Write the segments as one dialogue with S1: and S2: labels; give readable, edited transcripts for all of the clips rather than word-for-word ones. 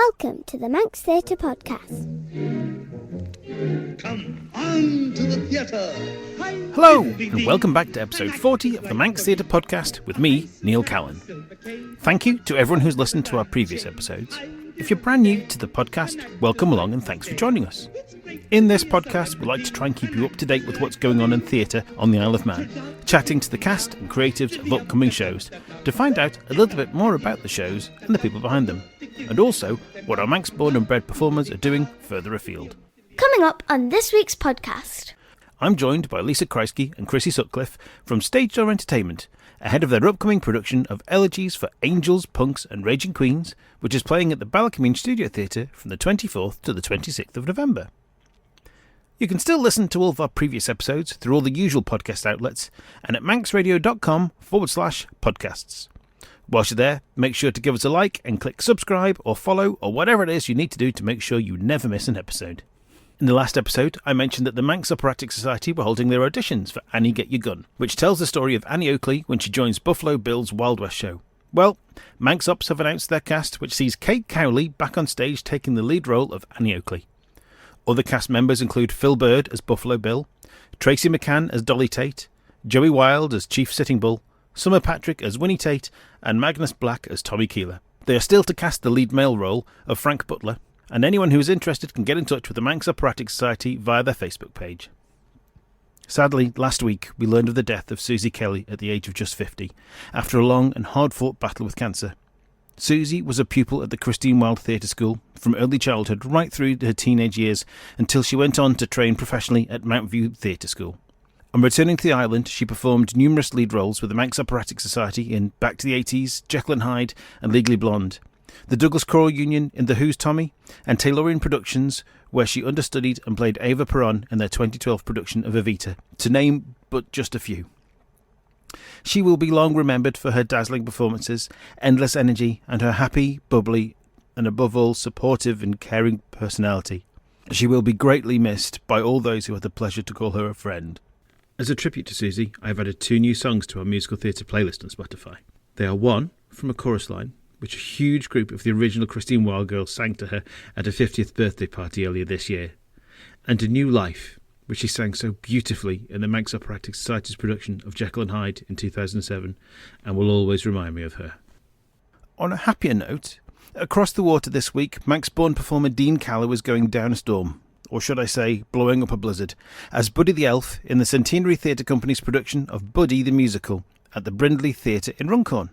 S1: Welcome to the Manx Theatre Podcast.
S2: Come on to the theatre.
S3: Hello, and welcome back to episode 40 of the Manx Theatre Podcast with me, Neil Callin. Thank you to everyone who's listened to our previous episodes. If you're brand new to the podcast, welcome along and thanks for joining us. In this podcast, we like to try and keep you up to date with what's going on in theatre on the Isle of Man, chatting to the cast and creatives of upcoming shows to find out a little bit more about the shows and the people behind them, and also what our Manx-born and bred performers are doing further afield.
S1: Coming up on this week's podcast.
S3: I'm joined by Lisa Kreisky and Krissy Sutcliffe from Stage Door Entertainment, ahead of their upcoming production of Elegies for Angels, Punks and Raging Queens, which is playing at the Ballakermeen Studio Theatre from the 24th to the 26th of November. You can still listen to all of our previous episodes through all the usual podcast outlets and at manxradio.com/podcasts. Whilst you're there, make sure to give us a like and click subscribe or follow or whatever it is you need to do to make sure you never miss an episode. In the last episode, I mentioned that the Manx Operatic Society were holding their auditions for Annie Get Your Gun, which tells the story of Annie Oakley when she joins Buffalo Bill's Wild West show. Well, Manx Ops have announced their cast, which sees Kate Cowley back on stage taking the lead role of Annie Oakley. Other cast members include Phil Bird as Buffalo Bill, Tracy McCann as Dolly Tate, Joey Wilde as Chief Sitting Bull, Summer Patrick as Winnie Tate, and Magnus Black as Tommy Keeler. They are still to cast the lead male role of Frank Butler, and anyone who is interested can get in touch with the Manx Operatic Society via their Facebook page. Sadly, last week we learned of the death of Susie Kelly at the age of just 50, after a long and hard-fought battle with cancer. Susie was a pupil at the Christine Wilde Theatre School from early childhood right through her teenage years until she went on to train professionally at Mount View Theatre School. On returning to the island, she performed numerous lead roles with the Manx Operatic Society in Back to the 80s, Jekyll and Hyde and Legally Blonde, the Douglas Choral Union in The Who's Tommy, and Taylorian Productions, where she understudied and played Ava Perron in their 2012 production of Evita, to name but just a few. She will be long remembered for her dazzling performances, endless energy, and her happy, bubbly, and above all, supportive and caring personality. She will be greatly missed by all those who had the pleasure to call her a friend. As a tribute to Susie, I have added 2 new songs to our musical theatre playlist on Spotify. They are one from a chorus line, which a huge group of the original Christine Wilde girls sang to her at her 50th birthday party earlier this year, and A New Life, which she sang so beautifully in the Manx Operatic Society's production of Jekyll and Hyde in 2007, and will always remind me of her. On a happier note, across the water this week, Manx-born performer Dean Callow is going down a storm, or should I say, blowing up a blizzard, as Buddy the Elf in the Centenary Theatre Company's production of Buddy the Musical at the Brindley Theatre in Runcorn.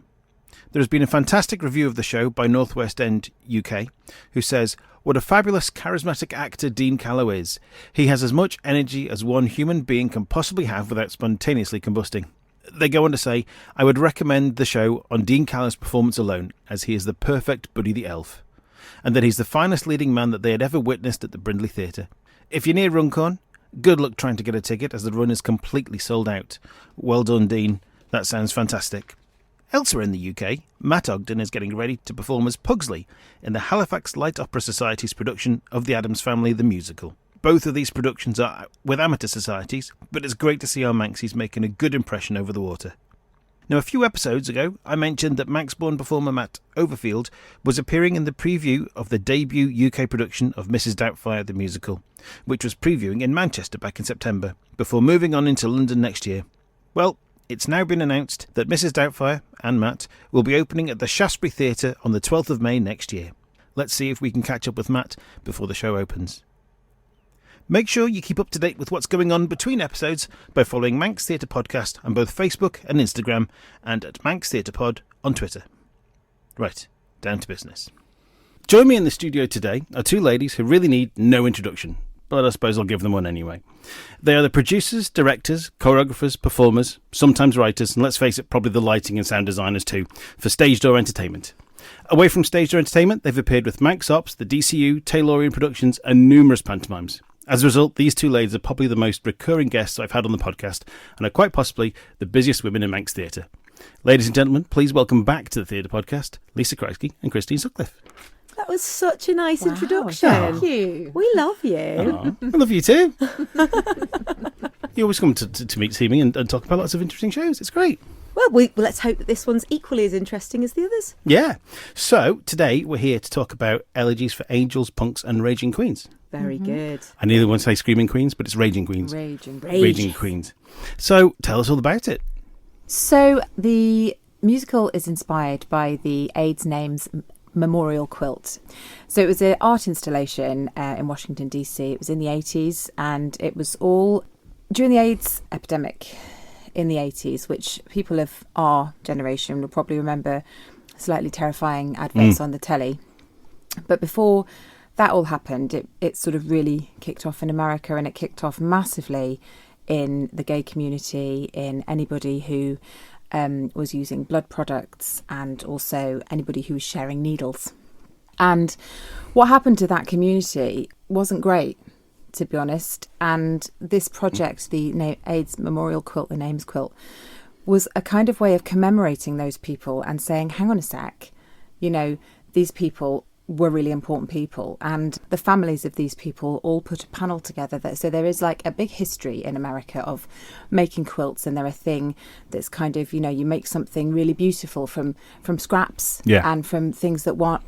S3: There has been a fantastic review of the show by Northwest End UK, who says, "What a fabulous, charismatic actor Dean Callow is. He has as much energy as one human being can possibly have without spontaneously combusting." They go on to say, "I would recommend the show on Dean Callow's performance alone, as he is the perfect Buddy the Elf, and that he's the finest leading man that they had ever witnessed at the Brindley Theatre. If you're near Runcorn, good luck trying to get a ticket, as the run is completely sold out. Well done, Dean. That sounds fantastic." Elsewhere in the UK, Matt Ogden is getting ready to perform as Pugsley in the Halifax Light Opera Society's production of The Addams Family the Musical. Both of these productions are with amateur societies, but it's great to see our Manxies making a good impression over the water. Now, a few episodes ago, I mentioned that Manx-born performer Matt Overfield was appearing in the preview of the debut UK production of Mrs Doubtfire the Musical, which was previewing in Manchester back in September, before moving on into London next year. Well, it's now been announced that Mrs Doubtfire and Matt will be opening at the Shaftesbury Theatre on the 12th of May next year. Let's see if we can catch up with Matt before the show opens. Make sure you keep up to date with what's going on between episodes by following Manx Theatre Podcast on both Facebook and Instagram, and at Manx Theatre Pod on Twitter. Right, down to business. Join me in the studio today are 2 ladies who really need no introduction, but I suppose I'll give them one anyway. They are the producers, directors, choreographers, performers, sometimes writers, and let's face it, probably the lighting and sound designers too, for Stage Door Entertainment. Away from Stage Door Entertainment, they've appeared with Manx Ops, the DCU, Taylorian Productions, and numerous pantomimes. As a result, these 2 ladies are probably the most recurring guests I've had on the podcast, and are quite possibly the busiest women in Manx theatre. Ladies and gentlemen, please welcome back to the Theatre Podcast, Lisa Kreisky and Krissy Sutcliffe.
S4: That was such a nice introduction.
S5: Thank you.
S4: We love you.
S3: I love you too. You always come to meet see me and talk about lots of interesting shows. It's great.
S4: Well, let's hope that this one's equally as interesting as the others.
S3: Yeah. So today we're here to talk about Elegies for Angels, Punks and Raging Queens.
S4: Very good.
S3: I nearly want to say Screaming Queens, but it's Raging Queens.
S4: Raging
S3: Queens. So tell us all about it.
S5: So the musical is inspired by the AIDS Names Memorial Quilt. So it was an art installation in Washington, D.C. It was in the 80s, and it was all during the AIDS epidemic in the 80s, which people of our generation will probably remember slightly terrifying adverts on the telly. But before that all happened, it sort of really kicked off in America, and it kicked off massively in the gay community, in anybody who was using blood products, and also anybody who was sharing needles. And what happened to that community wasn't great, to be honest. And this project, the AIDS Memorial Quilt, the Names Quilt, was a kind of way of commemorating those people and saying, hang on a sec, these people were really important people, and the families of these people all put a panel together. So there is like a big history in America of making quilts, and they're a thing that's kind of, you make something really beautiful from scraps and from things that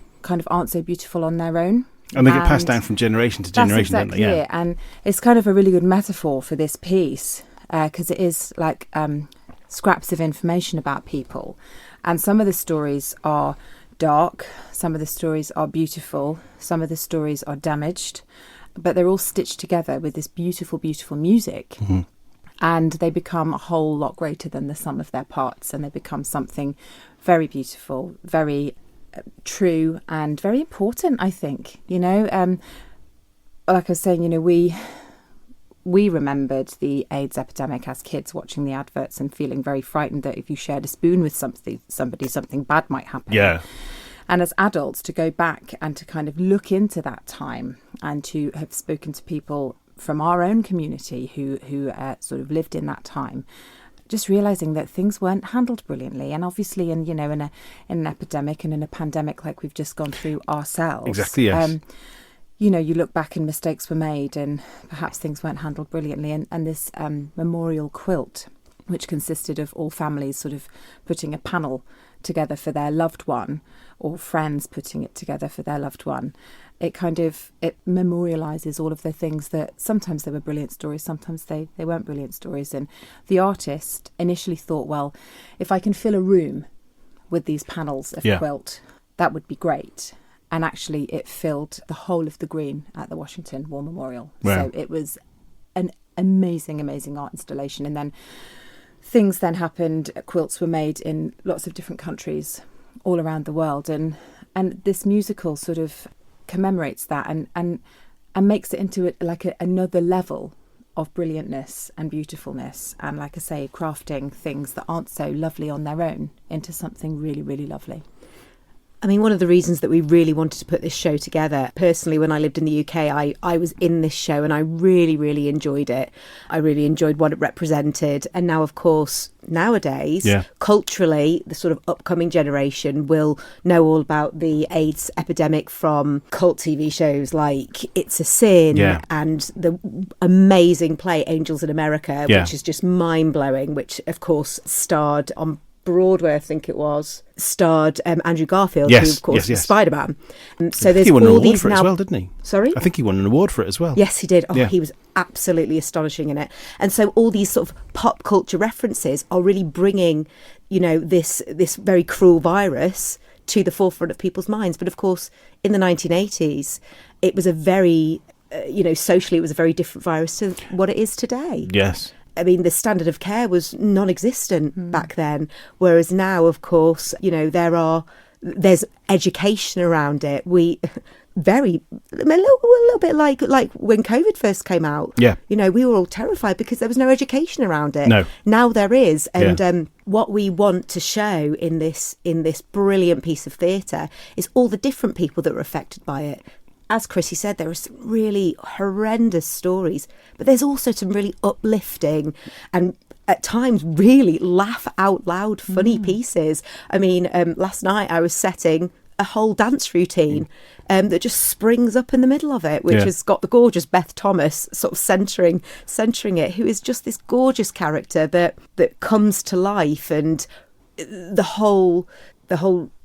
S5: aren't so beautiful on their own.
S3: And they get passed down from generation to generation,
S5: that's exactly
S3: don't they? Yeah.
S5: It. And it's kind of a really good metaphor for this piece, because it is like scraps of information about people. And some of the stories are dark, some of the stories are beautiful, some of the stories are damaged, but they're all stitched together with this beautiful, beautiful music. Mm-hmm. And they become a whole lot greater than the sum of their parts, and they become something very beautiful, very true, and very important, I think. Like I was saying, we remembered the AIDS epidemic as kids, watching the adverts and feeling very frightened that if you shared a spoon with somebody, something bad might happen. Yeah. And as adults, to go back and to kind of look into that time, and to have spoken to people from our own community who sort of lived in that time, just realising that things weren't handled brilliantly. And obviously, in an epidemic and in a pandemic like we've just gone through ourselves.
S3: Exactly, yes.
S5: You look back and mistakes were made, and perhaps things weren't handled brilliantly. And this memorial quilt, which consisted of all families sort of putting a panel together for their loved one, or friends putting it together for their loved one, it memorialises all of the things that sometimes they were brilliant stories, sometimes they weren't brilliant stories. And the artist initially thought, well, if I can fill a room with these panels of quilt, that would be great. And actually it filled the whole of the green at the Washington War Memorial. Wow. So it was an amazing, amazing art installation. And then things then happened. Quilts were made in lots of different countries all around the world. And this musical sort of commemorates that and makes it into another level of brilliantness and beautifulness. And like I say, crafting things that aren't so lovely on their own into something really, really lovely.
S4: I mean, one of the reasons that we really wanted to put this show together, personally, when I lived in the UK, I was in this show and I really, really enjoyed it. I really enjoyed what it represented. And now, of course, nowadays, culturally, the sort of upcoming generation will know all about the AIDS epidemic from cult TV shows like It's a Sin and the amazing play Angels in America, which is just mind-blowing, which, of course, starred on Broadway, I think it was, starred Andrew Garfield, who of course was Spider-Man. So there's
S3: he won
S4: all
S3: an award
S4: these
S3: for it
S4: now...
S3: as well, didn't he?
S4: Sorry?
S3: I think he won an award for it as well.
S4: Yes, he did. He was absolutely astonishing in it. And so all these sort of pop culture references are really bringing, this very cruel virus to the forefront of people's minds. But of course, in the 1980s, it was a very, socially, it was a very different virus to what it is today.
S3: Yes.
S4: I mean, the standard of care was non-existent back then, whereas now, of course, there's education around it. A little bit like when COVID first came out. Yeah. We were all terrified because there was no education around it. No. Now there is, and what we want to show in this brilliant piece of theatre is all the different people that were affected by it. As Krissy said, there are some really horrendous stories, but there's also some really uplifting and at times really laugh out loud funny pieces. I mean, last night I was setting a whole dance routine that just springs up in the middle of it, which has got the gorgeous Beth Thomas sort of centering it, who is just this gorgeous character that comes to life and the whole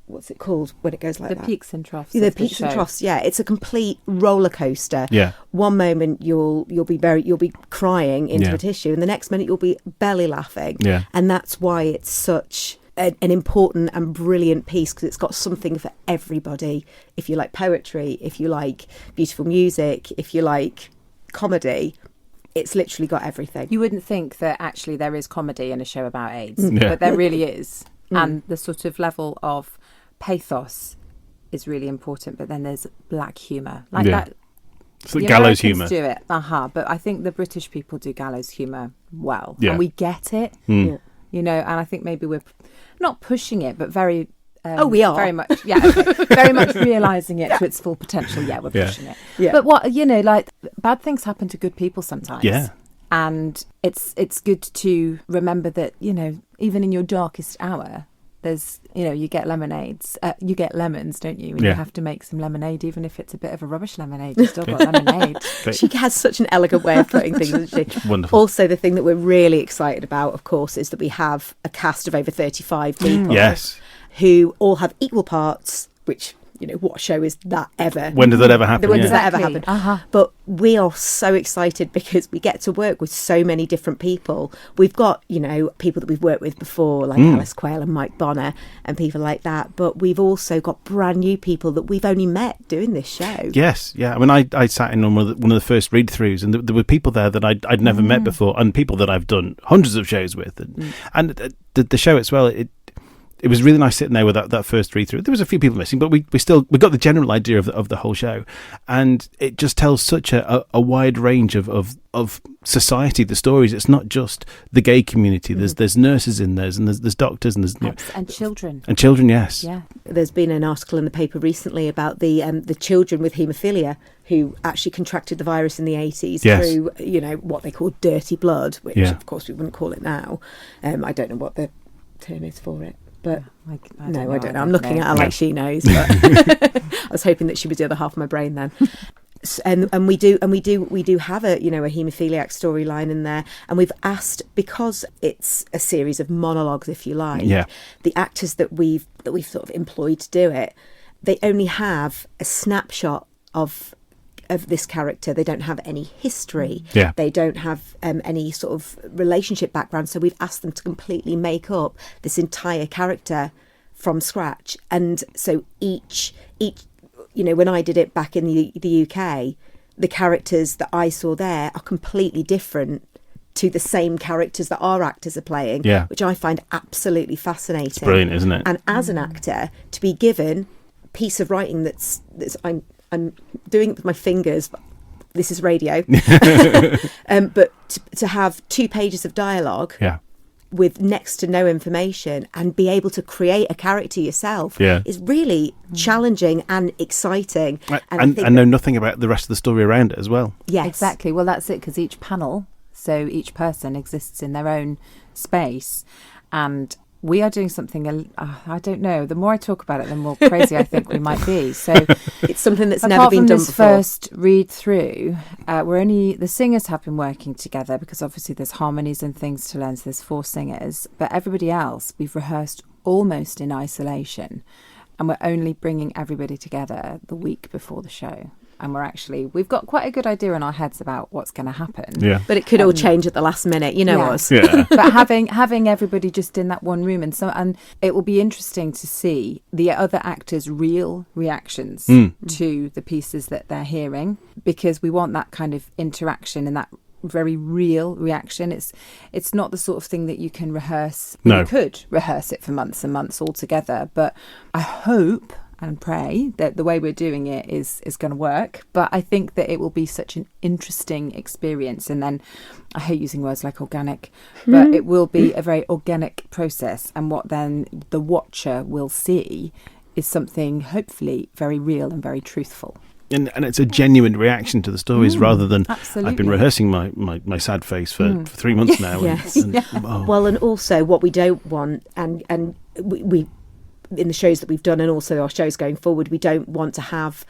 S4: what's it called when it goes like that?
S5: The peaks and troughs.
S4: The peaks and troughs. Yeah, it's a complete roller coaster.
S3: Yeah.
S4: One moment you'll be crying into
S3: Yeah.
S4: a tissue, and the next minute you'll be belly laughing.
S3: Yeah.
S4: And that's why it's such an important and brilliant piece, because it's got something for everybody. If you like poetry, if you like beautiful music, if you like comedy, it's literally got everything.
S5: You wouldn't think that actually there is comedy in a show about AIDS,
S3: Yeah.
S5: but there really is. And the sort of level of pathos is really important, but then there's black humour. Like
S3: Yeah.
S5: that.
S3: It's like
S5: The
S3: gallows
S5: Americans
S3: humour.
S5: do it, but I think the British people do gallows humour well.
S3: Yeah.
S5: And we get it,
S4: Yeah.
S5: you know, and I think maybe we're not pushing it, but very...
S4: We are.
S5: very much, very much realising it to its full potential. Yeah, we're
S3: Yeah.
S5: pushing it.
S4: Yeah.
S5: But what, you know, like bad things happen to good people sometimes.
S3: Yeah.
S5: And it's good to remember that, you know, even in your darkest hour, there's, you know, you get lemonades, you get lemons, don't you? And
S3: Yeah.
S5: you have to make some lemonade, even if it's a bit of a rubbish lemonade, you still got lemonade.
S4: She has such an elegant way of putting things, doesn't she?
S3: Wonderful.
S4: Also, the thing that we're really excited about, of course, is that we have a cast of over 35 people.
S3: Yes.
S4: Who all have equal parts, which, you know, what show is that ever?
S3: When did that ever happen?
S4: When does
S3: Yeah.
S4: that ever happen? But we are so excited because we get to work with so many different people. We've got, you know, people that we've worked with before, like Alice Quayle and Mike Bonner and people like that. But we've also got brand new people that we've only met doing this show.
S3: Yes, yeah. I mean, I sat in on one of the first read-throughs, and there were people there that I'd never met before, and people that I've done hundreds of shows with, and the show as well. It was really nice sitting there with that first read-through. There was a few people missing, but we got the general idea of the whole show, and it just tells such a wide range of society. The stories. It's not just the gay community. There's nurses in there, and there's doctors, and there's
S5: And children.
S3: and children. Yes.
S5: Yeah.
S4: There's been an article in the paper recently about the children with haemophilia who actually contracted the virus in the 80s
S3: Yes.
S4: through, you know, what they call dirty blood, which
S3: Yeah.
S4: of course we wouldn't call it now. I don't know what the term is for it. But
S5: I
S4: I don't know. I'm looking at her like she knows. But I was hoping that she was the other half of my brain then. And we do have a, you know, a haemophiliac storyline in there, and we've asked, because it's a series of monologues, if you like.
S3: Yeah.
S4: The actors that we've sort of employed to do it, they only have a snapshot of this character. They don't have any history.
S3: Yeah.
S4: They don't have any sort of relationship background. So we've asked them to completely make up this entire character from scratch. And so each, you know, when I did it back in the UK, the characters that I saw there are completely different to the same characters that our actors are playing,
S3: Yeah.
S4: which I find absolutely fascinating.
S3: It's brilliant, isn't it?
S4: And as an actor, to be given a piece of writing that's I'm doing it with my fingers. But this is radio. But to have 2 pages of dialogue
S3: Yeah.
S4: with next to no information and be able to create a character yourself
S3: Yeah.
S4: is really challenging and exciting.
S3: And know nothing about the rest of the story around it as well.
S4: Yes,
S5: Exactly. Well, that's it, because each panel, so each person exists in their own space, and we are doing something, I don't know, the more I talk about it, the more crazy I think we might be. So
S4: It's something that's
S5: apart
S4: never been
S5: from
S4: done
S5: this
S4: before.
S5: first read through, the singers have been working together, because obviously there's harmonies and things to learn, so there's 4 singers, but everybody else we've rehearsed almost in isolation, and we're only bringing everybody together the week before the show. And we've got quite a good idea in our heads about what's going to happen.
S3: Yeah.
S4: But it could all change at the last minute, you know
S5: Yeah.
S4: us.
S3: Yeah.
S5: But having everybody just in that one room, and it will be interesting to see the other actors' real reactions to the pieces that they're hearing, because we want that kind of interaction and that very real reaction. It's not the sort of thing that you can rehearse.
S3: No.
S5: You could rehearse it for months and months altogether, but I hope and pray that the way we're doing it is going to work. But I think that it will be such an interesting experience. And then, I hate using words like organic, but it will be a very organic process. And what then the watcher will see is something hopefully very real and very truthful.
S3: And it's a genuine reaction to the stories, rather than
S5: absolutely.
S3: I've been rehearsing my sad face for 3 months now.
S4: Yes.
S3: Oh.
S4: Well, and also what we don't want, and we in the shows that we've done, and also our shows going forward, we don't want to have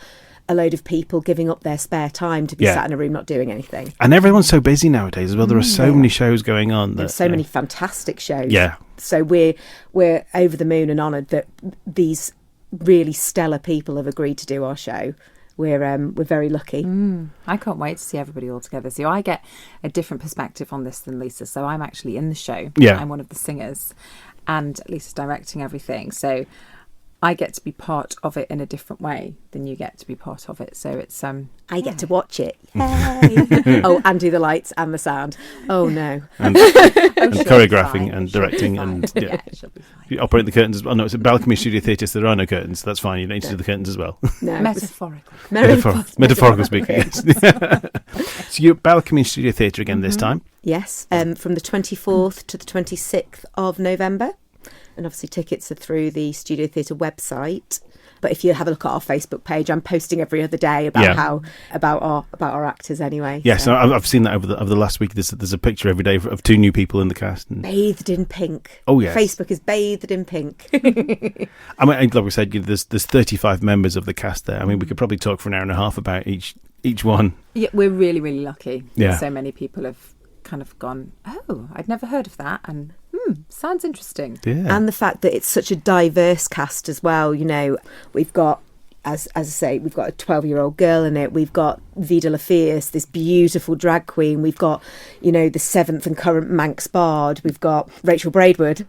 S4: a load of people giving up their spare time to be sat in a room not doing anything.
S3: And everyone's so busy nowadays as well. There are so many shows going on.
S4: There's so many fantastic shows.
S3: Yeah.
S4: So we're over the moon and honoured that these really stellar people have agreed to do our show. We're very lucky.
S5: I can't wait to see everybody all together. So I get a different perspective on this than Lisa. So I'm actually in the show.
S3: Yeah.
S5: I'm one of the singers, and Lisa's directing everything. So I get to be part of it in a different way than you get to be part of it. So it's
S4: I get to watch it. Yay. Oh, and do the lights and the sound. Oh no.
S3: And choreographing and directing and
S5: she'll be fine.
S3: you operate the curtains as well. No, it's a Ballakermeen Studio Theatre, so there are no curtains. That's fine. You don't need to do the curtains as well.
S4: No.
S5: Metaphorical.
S3: Metaphorical speaking. Yes. So you're at Ballakermeen Studio Theatre again this time.
S4: Yes, from the 24th to the 26th of November. And obviously tickets are through the Studio Theatre website. But if you have a look at our Facebook page, I'm posting every other day about our actors anyway.
S3: Yes, so. I've seen that over the last week. There's a picture every day of 2 new people in the cast. And
S4: bathed in pink.
S3: Oh yes,
S4: Facebook is bathed in pink.
S3: I mean, like we said, there's 35 members of the cast there. I mean, we could probably talk for an hour and a half about each one.
S5: Yeah, we're really, really lucky.
S3: Yeah.
S5: So many people have kind of gone, oh, I'd never heard of that, and sounds interesting.
S3: Yeah.
S4: And the fact that it's such a diverse cast as well. You know, we've got, as I say, we've got a 12-year-old girl in it. We've got Vida La Fierce, this beautiful drag queen. We've got, you know, the 7th and current Manx bard. We've got Rachel Braidwood.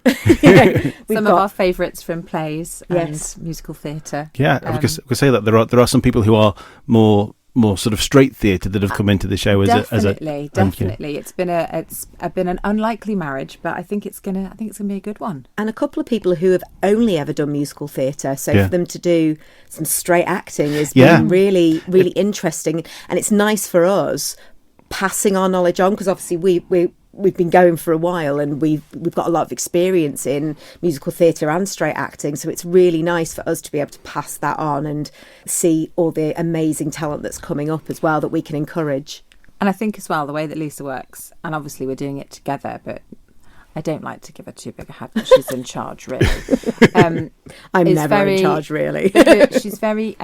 S5: Some of our favourites from plays and musical theatre.
S3: Yeah, I could say that there are some people who are more sort of straight theatre that have come into the show
S5: definitely. It's been an unlikely marriage, but I think it's gonna be a good one.
S4: And a couple of people who have only ever done musical theatre, so for them to do some straight acting has been really, really interesting, and it's nice for us passing our knowledge on, because obviously we've been going for a while and we've got a lot of experience in musical theatre and straight acting, so it's really nice for us to be able to pass that on and see all the amazing talent that's coming up as well that we can encourage.
S5: And I think as well the way that Lisa works, and obviously we're doing it together, but I don't like to give her too big a hat, but she's in charge really.
S4: I'm never in charge really.
S5: She's very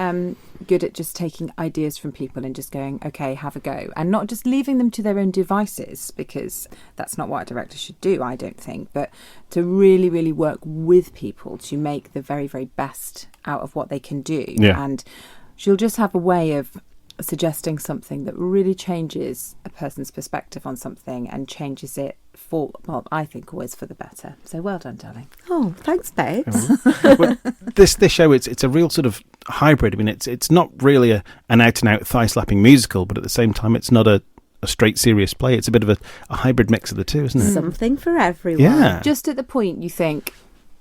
S5: good at just taking ideas from people and just going, okay, have a go, and not just leaving them to their own devices, because that's not what a director should do, I don't think, but to really, really work with people to make the very, very best out of what they can do.
S3: Yeah.
S5: And she'll just have a way of suggesting something that really changes a person's perspective on something and changes it for, well, I think always for the better. So well done, darling.
S4: Oh, thanks, babes.
S3: Well, this show, it's a real sort of hybrid. I mean, it's not really an out-and-out thigh-slapping musical, but at the same time, it's not a straight serious play. It's a bit of a hybrid mix of the two, isn't it?
S4: Something for everyone.
S3: Yeah.
S5: Just at the point you think,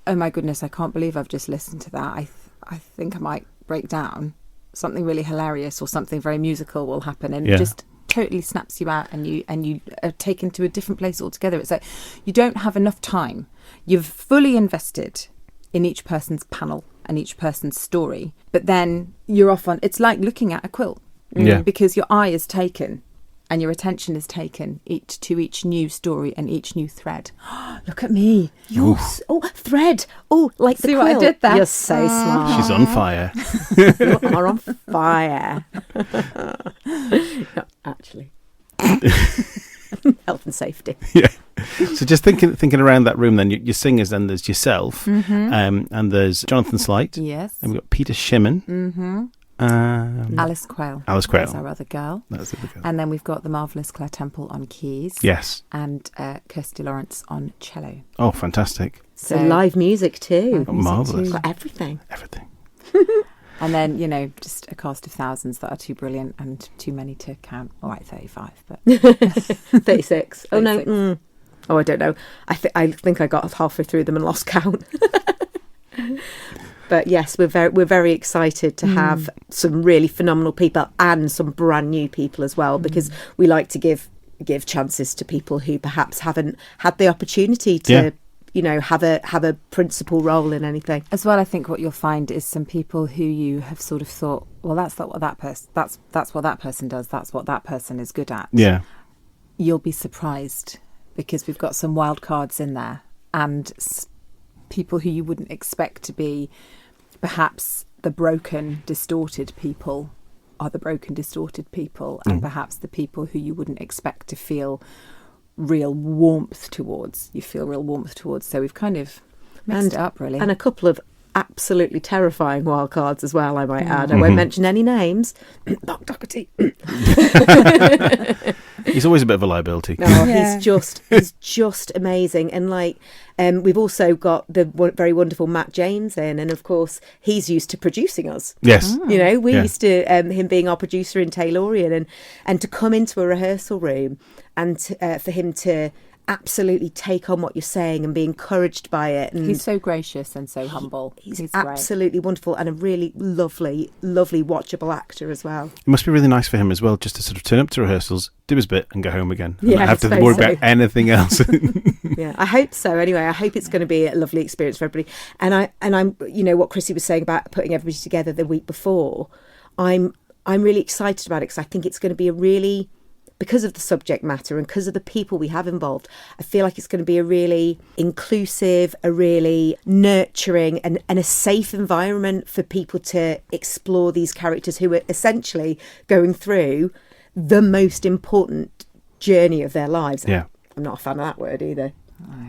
S5: oh my goodness, I can't believe I've just listened to that. I think I might break down. Something really hilarious or something very musical will happen, and it just totally snaps you out, and you are taken to a different place altogether. It's like you don't have enough time. You've fully invested in each person's panel and each person's story, but then you're off on. It's like looking at a quilt, because your eye is taken and your attention is taken to each new story and each new thread. Look at me.
S4: Thread. Oh, like
S5: See
S4: the
S5: what I
S4: quilt.
S5: did there?
S4: You're so smart.
S3: She's on fire.
S4: You are on fire. No, actually. Health and safety.
S3: Yeah. So just thinking around that room, then your singers. Then there's yourself, and there's Jonathan Slight.
S5: Yes.
S3: And we've got Peter Shimon.
S5: Mm-hmm. Alice Quayle.
S3: Alice Quayle.
S5: That's our other girl.
S3: That's the other girl.
S5: And then we've got the marvellous Claire Temple on keys.
S3: Yes.
S5: And Kirsty Lawrence on cello.
S3: Oh, fantastic.
S4: So live music too.
S3: Oh, marvellous.
S4: Got everything.
S3: Everything.
S5: And then, just a cast of thousands that are too brilliant and too many to count. All right, 35, but
S4: 36. Oh no. Oh, I don't know. I think I got halfway through them and lost count. But yes, we're very excited to have some really phenomenal people and some brand new people as well, because we like to give chances to people who perhaps haven't had the opportunity to have a principal role in anything.
S5: As well, I think what you'll find is some people who you have sort of thought, well, that's not what that person. That's what that person does. That's what that person is good at.
S3: Yeah.
S5: You'll be surprised, because we've got some wild cards in there, and people who you wouldn't expect to be perhaps the broken, distorted people are the broken, distorted people, and perhaps the people who you wouldn't expect to feel real warmth towards. You feel real warmth towards. So we've kind of mixed it up, really.
S4: And a couple of absolutely terrifying wild cards as well, I might add. I won't mention any names. Mark Doherty.
S3: He's always a bit of a liability.
S4: No, he's just amazing. And like, we've also got the very wonderful Matt James in, and of course he's used to producing us.
S3: Yes.
S4: You know, we're used to him being our producer in Taylorian, and to come into a rehearsal room and for him to absolutely take on what you're saying and be encouraged by it. And
S5: he's so gracious and so humble.
S4: He's absolutely wonderful, and a really lovely watchable actor as well.
S3: It must be really nice for him as well, just to sort of turn up to rehearsals, do his bit and go home again. And
S4: Yeah,
S3: not have to
S4: I
S3: worry
S4: suppose
S3: about anything else.
S4: Yeah, I hope so. Anyway, I hope it's going to be a lovely experience for everybody. And I'm, you know, what Krissy was saying about putting everybody together the week before, I'm really excited about it, because I think it's going to be a really, because of the subject matter and because of the people we have involved, I feel like it's going to be a really inclusive, a really nurturing and a safe environment for people to explore these characters who are essentially going through the most important journey of their lives.
S3: Yeah.
S4: I'm not a fan of that word either.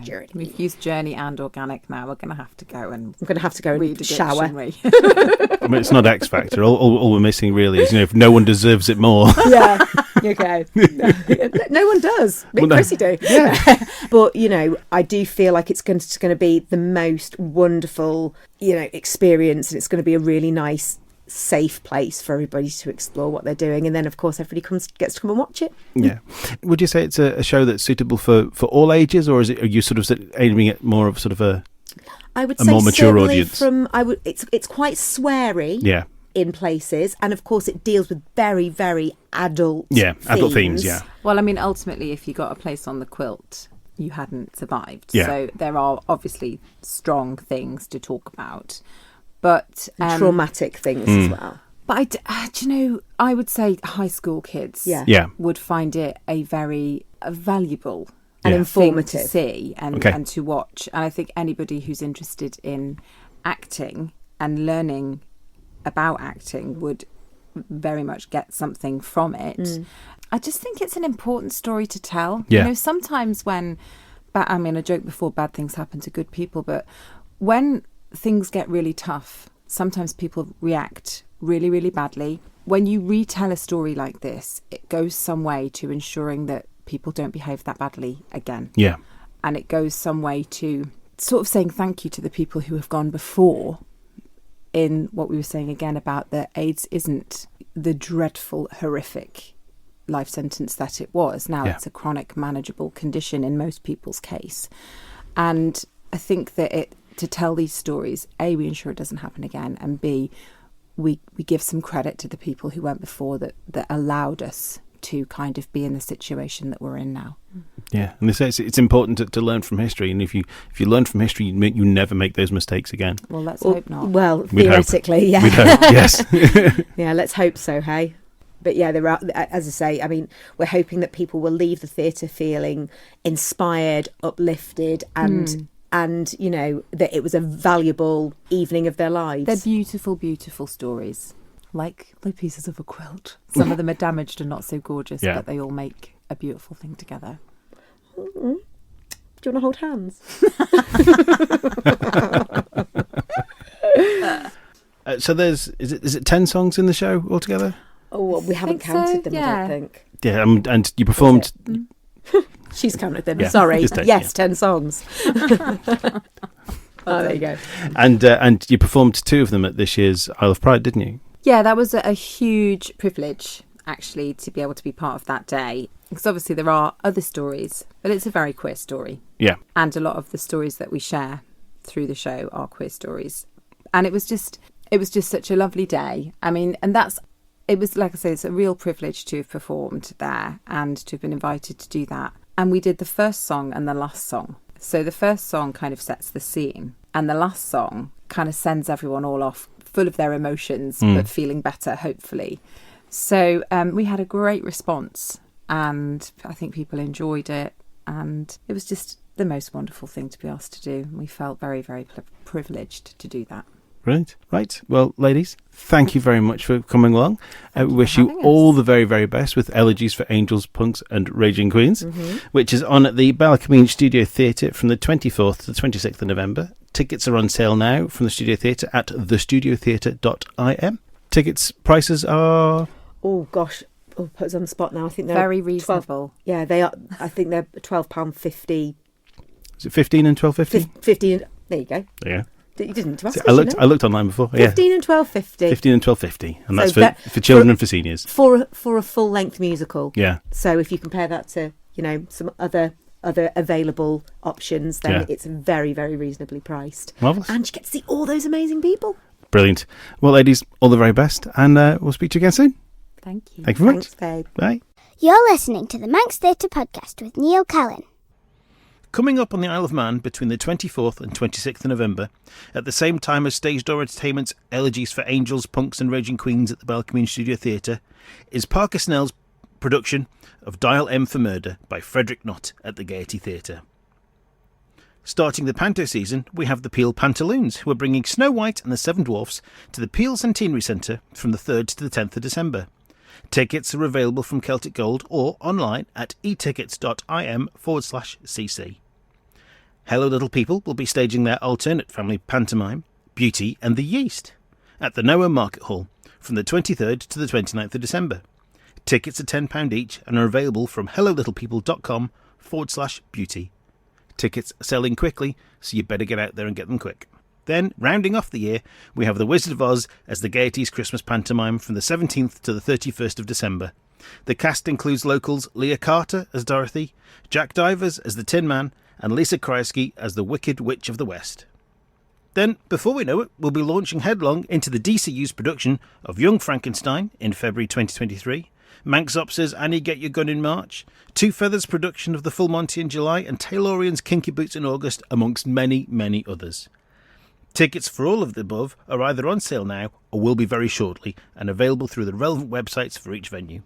S4: Journey.
S5: We've used journey and organic now. We're going to have to go and
S4: I'm going to have to go
S5: read
S4: and
S5: a
S4: shower.
S5: dictionary.
S3: I mean, it's not X Factor. All we're missing really is, you know, if no one deserves it more.
S4: Yeah, okay. No one does. Me and Krissy do.
S3: Yeah.
S4: But, you know, I do feel like it's going to be the most wonderful, you know, experience, and it's going to be a really nice, safe place for everybody to explore what they're doing. And then, of course, everybody gets to come and watch it.
S3: Yeah. Would you say it's a show that's suitable for all ages, or are you sort of aiming at more of sort of a
S4: say
S3: more mature
S4: certainly
S3: audience?
S4: It's quite sweary.
S3: Yeah.
S4: In places, and of course it deals with very, very adult
S3: adult themes. Yeah.
S5: Well, I mean, ultimately, if you got a place on the quilt, you hadn't survived.
S3: Yeah.
S5: So there are obviously strong things to talk about, but
S4: traumatic things as well.
S5: But do you know, I would say high school kids would find it a very valuable
S4: and
S5: thing
S4: informative
S5: to see and to watch. And I think anybody who's interested in acting and learning about acting would very much get something from it. I just think it's an important story to tell.
S3: Yeah.
S5: You know, sometimes when, I mean, I joked before, bad things happen to good people, but when things get really tough, sometimes people react really, really badly. When you retell a story like this, it goes some way to ensuring that people don't behave that badly again.
S3: Yeah.
S5: And it goes some way to sort of saying thank you to the people who have gone before, in what we were saying again about that AIDS isn't the dreadful, horrific life sentence that it was. Now it's a chronic, manageable condition in most people's case. And I think that to tell these stories, A, we ensure it doesn't happen again, and B, we give some credit to the people who went before that allowed us to kind of be in the situation that we're in now.
S3: Yeah, and they say it's important to learn from history, and if you learn from history, you never make those mistakes again.
S5: Well, let's hope not.
S4: Well,
S3: We'd
S4: theoretically,
S3: hope.
S4: yeah.
S3: We'd hope, yes.
S4: Yeah, let's hope so, hey? But yeah, there are, as I say, I mean, we're hoping that people will leave the theatre feeling inspired, uplifted, and you know, that it was a valuable evening of their lives.
S5: They're beautiful, beautiful stories, like the pieces of a quilt. Some of them are damaged and not so gorgeous, but they all make a beautiful thing together.
S4: Mm-hmm. Do you want to hold hands?
S3: So is it 10 songs in the show altogether?
S4: Oh, well, we haven't counted them, I don't think.
S3: Yeah, and you performed.
S4: She's counted them.
S3: Yeah,
S4: Sorry.
S3: just 10,
S4: yes, 10 songs. Oh, there you go.
S3: And you performed 2 of them at this year's Isle of Pride, didn't you?
S5: Yeah, that was a huge privilege, actually, to be able to be part of that day. Because obviously there are other stories, but it's a very queer story.
S3: Yeah.
S5: And a lot of the stories that we share through the show are queer stories. And it was just such a lovely day. I mean, it was, like I say, it's a real privilege to have performed there and to have been invited to do that. And we did the first song and the last song. So the first song kind of sets the scene, and the last song kind of sends everyone all off full of their emotions, but feeling better, hopefully. So we had a great response, and I think people enjoyed it, and it was just the most wonderful thing to be asked to do. We felt very, very privileged to do that.
S3: Brilliant. Right. Well, ladies, thank you very much for coming along. I wish you
S5: having
S3: all
S5: us.
S3: the very, very best with Elegies for Angels, Punks and Raging Queens, which is on at the Ballakermeen Studio Theatre from the 24th to the 26th of November. Tickets are on sale now from the Studio Theatre at thestudiotheatre.im. Tickets prices are...
S4: Oh, gosh. Oh, put us on the spot now. I think they're
S5: Very
S4: 12
S5: reasonable.
S4: Yeah, they are. I think they're £12.50.
S3: Is it 15 and 12.50?
S4: 15. There you go.
S3: Yeah.
S4: You didn't ask
S3: See,
S4: us,
S3: I
S4: you
S3: looked.
S4: know.
S3: I looked online before.
S4: 15 and 12.50.
S3: 15 and 12.50, and that's
S4: So that-
S3: for children and for seniors.
S4: For a full length musical.
S3: Yeah.
S4: So if you compare that to, some other available options, then
S3: Yeah.
S4: it's very, very reasonably priced.
S3: Marvellous.
S4: And you get to see all those amazing people.
S3: Brilliant. Well, ladies, all the very best, and we'll speak to you again soon.
S5: Thank you.
S3: Thank you very much.
S4: Thanks, babe.
S3: Bye.
S1: You're listening to the Manx Theatre Podcast with Neil Callin.
S3: Coming up on the Isle of Man between the 24th and 26th of November, at the same time as Stage Door Entertainment's Elegies for Angels, Punks and Raging Queens at the Ballakermeen Studio Theatre, is Parker Snell's production of Dial M for Murder by Frederick Knott at the Gaiety Theatre. Starting the Panto season, we have the Peel Pantaloons, who are bringing Snow White and the Seven Dwarfs to the Peel Centenary Centre from the 3rd to the 10th of December. Tickets are available from Celtic Gold or online at etickets.im/cc. Hello Little People will be staging their alternate family pantomime, Beauty and the Yeast, at the Noah Market Hall from the 23rd to the 29th of December. Tickets are £10 each and are available from hellolittlepeople.com/beauty. Tickets are selling quickly, so you better get out there and get them quick. Then, rounding off the year, we have The Wizard of Oz as the Gaiety's Christmas pantomime from the 17th to the 31st of December. The cast includes locals Leah Carter as Dorothy, Jack Divers as the Tin Man, and Lisa Kreisky as the Wicked Witch of the West. Then, before we know it, we'll be launching headlong into the DCU's production of Young Frankenstein in February 2023, Manx Ops's Annie Get Your Gun in March, Two Feathers' production of The Full Monty in July, and Taylorian's Kinky Boots in August, amongst many, many others. Tickets for all of the above are either on sale now or will be very shortly and available through the relevant websites for each venue.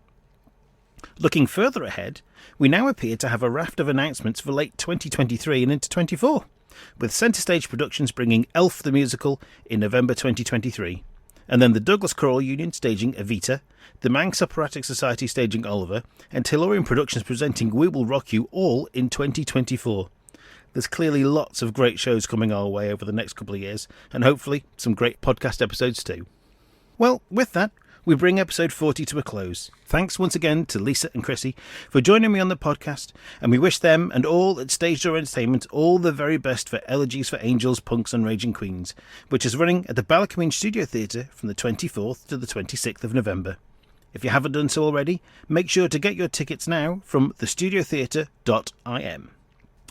S3: Looking further ahead, we now appear to have a raft of announcements for late 2023 and into 24, with Centre Stage Productions bringing Elf the Musical in November 2023, and then the Douglas Choral Union staging Evita, the Manx Operatic Society staging Oliver, and Taylorian Productions presenting We Will Rock You all in 2024. There's clearly lots of great shows coming our way over the next couple of years, and hopefully some great podcast episodes too. Well, with that, we bring episode 40 to a close. Thanks once again to Lisa and Krissy for joining me on the podcast, and we wish them and all at Stage Door Entertainment all the very best for Elegies for Angels, Punks and Raging Queens, which is running at the Ballakermeen Studio Theatre from the 24th to the 26th of November. If you haven't done so already, make sure to get your tickets now from thestudiotheatre.im.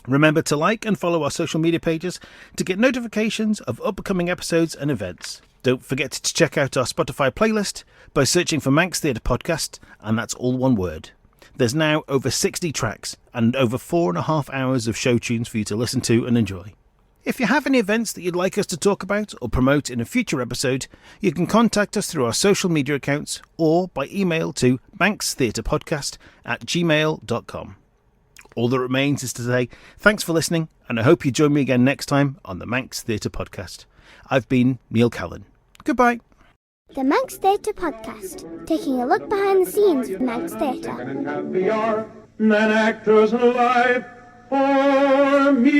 S3: Remember to like and follow our social media pages to get notifications of upcoming episodes and events. Don't forget to check out our Spotify playlist by searching for Manx Theatre Podcast, and that's all one word. There's now over 60 tracks and over 4.5 hours of show tunes for you to listen to and enjoy. If you have any events that you'd like us to talk about or promote in a future episode, you can contact us through our social media accounts or by email to manxtheatrepodcast@gmail.com. All that remains is to say thanks for listening, and I hope you join me again next time on the Manx Theatre Podcast. I've been Neil Callin. Goodbye.
S1: The Manx Theatre Podcast, taking a look behind the scenes of Manx Theatre.
S2: And happier than actors alive for me.